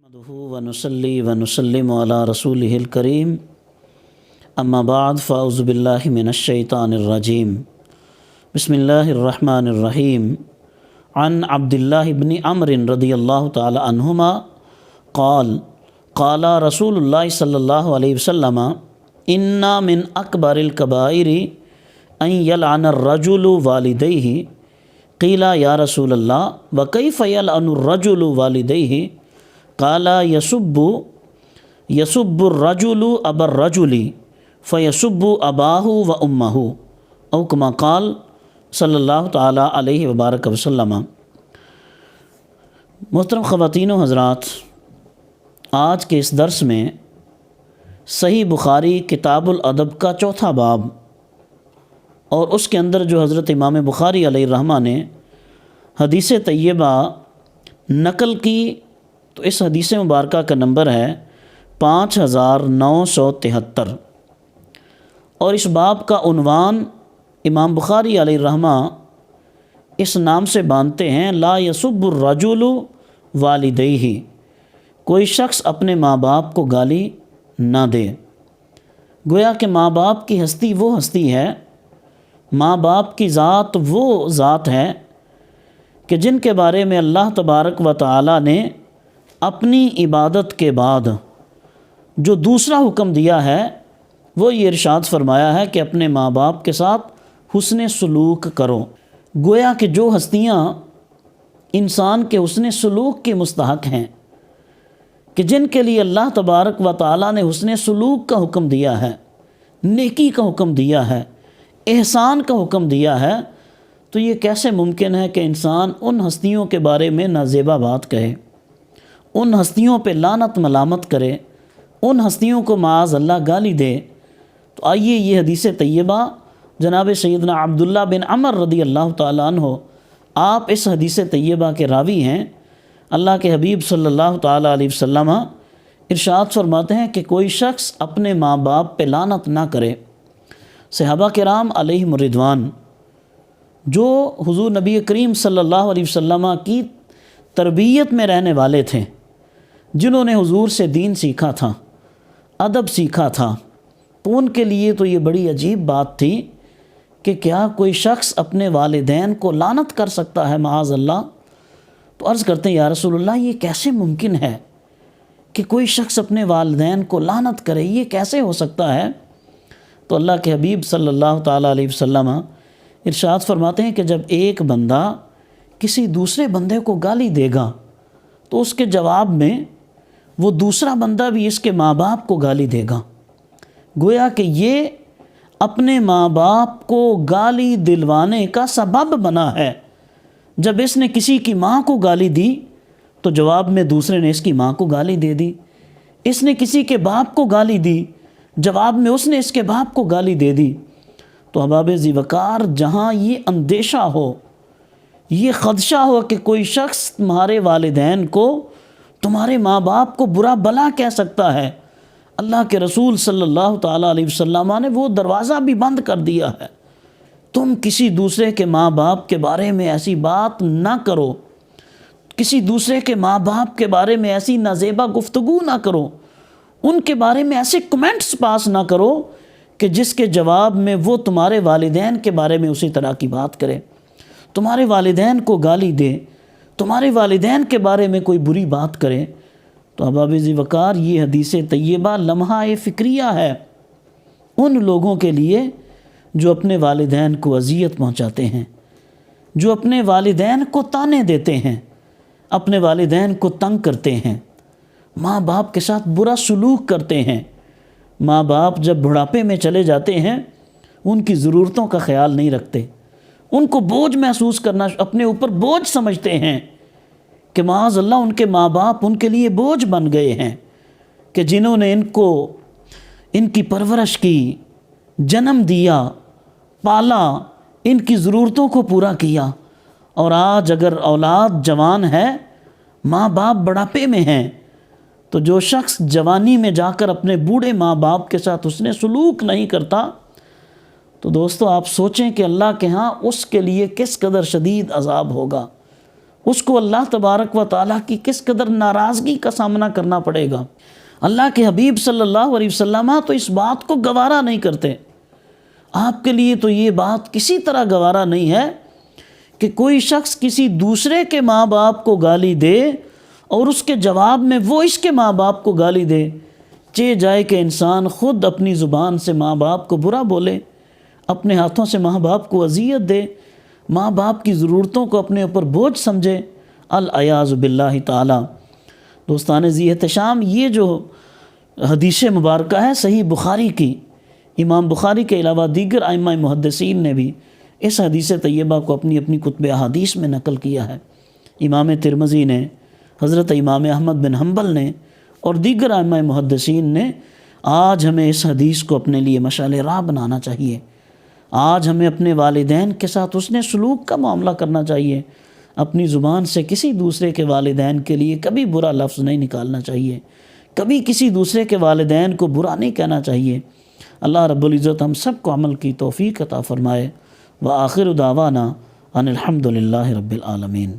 नहमदुहु व नुसल्ली व नुसल्लिमु अला रसूलिहिल करीम अम्मा बाद फ़अऊज़ु बिल्लाहि मिनश शैतानिर रजीम बिस्मिल्लाहिर रहमानिर रहीम अन अब्दुल्लाह इब्न अम्र रदियल्लाहु तआला अन्हुमा क़ाल क़ाला रसूलुल्लाह सल्लल्लाहु अलैहि वसल्लम इन्ना मिन अकबरिल कबाइरि अन यलअनर रजुलु वालिदैहि क़ीला या रसूलल्लाह व कैफ़ यलअनु रजुलु वालिदैहि क़ाला यसुब्बु रजुलु अबर रजुली फ़यसुब्बु अबाहु व उम्महु औ कमा क़ाल सल्लल्लाहु ताला अलैहि वबारक वसल्लम। मोहतरम ख़वातीन व हज़रात, आज के इस दर्स में सही बुखारी किताबुल अदब का चौथा बाब और उसके अंदर जो हज़रत इमाम बुखारी अलैहि रहमा ने हदीस तय्यबा नकल की, तो इस हदीस मुबारका का नंबर है 5973 और इस बाब का उन्वान इमाम बुखारी अलैहि रहमा इस नाम से बांधते हैं, ला यसुब्बुर रजुलु वालिदैहि, कोई शख्स अपने माँ बाप को गाली ना दे। गोया कि माँ बाप की हस्ती वो हस्ती है, माँ बाप की ज़ात वो ज़ात है कि जिनके बारे में अल्लाह तबारक व तआला ने अपनी इबादत के बाद जो दूसरा हुक्म दिया है वो ये इरशाद फरमाया है कि अपने माँ बाप के साथ हुस्न सलूक करो। गोया कि जो हस्तियाँ इंसान के हुस्न सलूक की मुस्तहक हैं, कि जिनके लिए अल्लाह तबारक व तआला ने हुस्न सलूक का हुक्म दिया है, नेकी का हुक्म दिया है, एहसान का हुक्म दिया है, तो ये कैसे मुमकिन है कि इंसान उन हस्तियों के बारे में नाज़ेबा बात कहे, उन हस्तियों पे लानत मलामत करे, उन हस्तियों को माज़ अल्लाह गाली दे। तो आइए ये हदीस तय्यबा जनाब सैयदना अब्दुल्लाह बिन अमर रदियल्लाहु ताला अन्हु, आप इस हदीस तय्यबा के रावी हैं। अल्लाह के हबीब सल्लल्लाहु ताला अलैहि वसल्लम इरशाद फरमाते हैं कि कोई शख्स अपने माँ बाप पे लानत ना करे। सहाबा किराम अलैहिम रिदवान जो हुज़ूर नबी करीम सल्लल्लाहु अलैहि वसल्लम की तरबियत में रहने वाले थे, जिन्होंने हुज़ूर से दीन सीखा था, अदब सीखा था, तो उनके लिए तो ये बड़ी अजीब बात थी कि क्या कोई शख्स अपने वालिदैन को लानत कर सकता है माज़ अल्लाह। तो अर्ज़ करते हैं या रसूलल्लाह, ये कैसे मुमकिन है कि कोई शख्स अपने वालिदैन को लानत करे, ये कैसे हो सकता है। तो अल्लाह के हबीब सल्लल्लाहु ताला अलैहि वसल्लम इरशाद फरमाते हैं कि जब एक बंदा किसी दूसरे बंदे को गाली देगा तो उसके जवाब में वो दूसरा बंदा भी इसके माँ बाप को गाली देगा। गोया कि ये अपने माँ बाप को गाली दिलवाने का सबब बना है। जब इसने किसी की माँ को गाली दी तो जवाब में दूसरे ने इसकी माँ को गाली दे दी। इसने किसी के बाप को गाली दी, जवाब में उसने इसके बाप को गाली दे दी। तो अहबाब ज़िवकार, जहाँ ये अंदेशा हो, ये ख़दशा हो कि कोई शख्स तुम्हारे वालिदैन को, तुम्हारे माँ बाप को बुरा भला कह सकता है, अल्लाह के रसूल सल्लल्लाहु ताला अलैहि वसल्लम ने वो दरवाज़ा भी बंद कर दिया है। तुम किसी दूसरे के माँ बाप के बारे में ऐसी बात ना करो, किसी दूसरे के माँ बाप के बारे में ऐसी नाज़ेबा गुफ्तगू ना करो, उनके बारे में ऐसे कमेंट्स पास ना करो कि जिसके जवाब में वो तुम्हारे वालिदैन के बारे में उसी तरह की बात करे, तुम्हारे वालिदैन को गाली दे, तुम्हारे वालिदैन के बारे में कोई बुरी बात करे। तो अहबाब ज़िवकार, ये हदीस तय्यबा लम्हा फ़िक्रिया है उन लोगों के लिए जो अपने वालिदैन को अज़ियत पहुँचाते हैं, जो अपने वालिदैन को ताने देते हैं, अपने वालिदैन को तंग करते हैं, माँ बाप के साथ बुरा सलूक करते हैं। माँ बाप जब बुढ़ापे में चले जाते हैं उनकी ज़रूरतों का ख्याल नहीं रखते, उनको बोझ महसूस करना, अपने ऊपर बोझ समझते हैं कि माज़ अल्लाह उनके माँ बाप उनके लिए बोझ बन गए हैं, कि जिन्होंने इनकी परवरिश की, जन्म दिया, पाला, इनकी ज़रूरतों को पूरा किया। और आज अगर औलाद जवान है, माँ बाप बुढ़ापे में हैं, तो जो शख्स जवानी में जाकर अपने बूढ़े माँ बाप के साथ उसने सलूक नहीं करता, तो दोस्तों आप सोचें कि अल्लाह के यहाँ उसके लिए किस कदर शदीद अज़ाब होगा। اس کو اللہ تبارک و تعالیٰ کی کس قدر ناراضگی کا سامنا کرنا پڑے گا۔ اللہ کے حبیب صلی اللہ علیہ وسلم تو اس بات کو گوارا نہیں کرتے۔ آپ کے لیے تو یہ بات کسی طرح گوارا نہیں ہے کہ کوئی شخص کسی دوسرے کے ماں باپ کو گالی دے اور اس کے جواب میں وہ اس کے ماں باپ کو گالی دے۔ چہ جائے کہ انسان خود اپنی زبان سے ماں باپ کو برا بولے، اپنے ہاتھوں سے ماں باپ کو اذیت دے، ماں باپ کی ضرورتوں کو اپنے اوپر بوجھ سمجھے، العیاذ باللہ تعالی۔ دوستان ذی احتشام، یہ جو حدیث مبارکہ ہے صحیح بخاری کی، امام بخاری کے علاوہ دیگر ائمہ محدثین نے بھی اس حدیث طیبہ کو اپنی اپنی کتب احادیث میں نقل کیا ہے۔ امام ترمذی نے، حضرت امام احمد بن حنبل نے اور دیگر ائمہ محدثین نے۔ آج ہمیں اس حدیث کو اپنے لیے مشعل راہ بنانا چاہیے۔ آج ہمیں اپنے والدین کے ساتھ حسن سلوک کا معاملہ کرنا چاہیے۔ اپنی زبان سے کسی دوسرے کے والدین کے لیے کبھی برا لفظ نہیں نکالنا چاہیے، کبھی کسی دوسرے کے والدین کو برا نہیں کہنا چاہیے۔ اللہ رب العزت ہم سب کو عمل کی توفیق عطا فرمائے۔ وآخر دعوانا ان الحمد للہ رب العالمین۔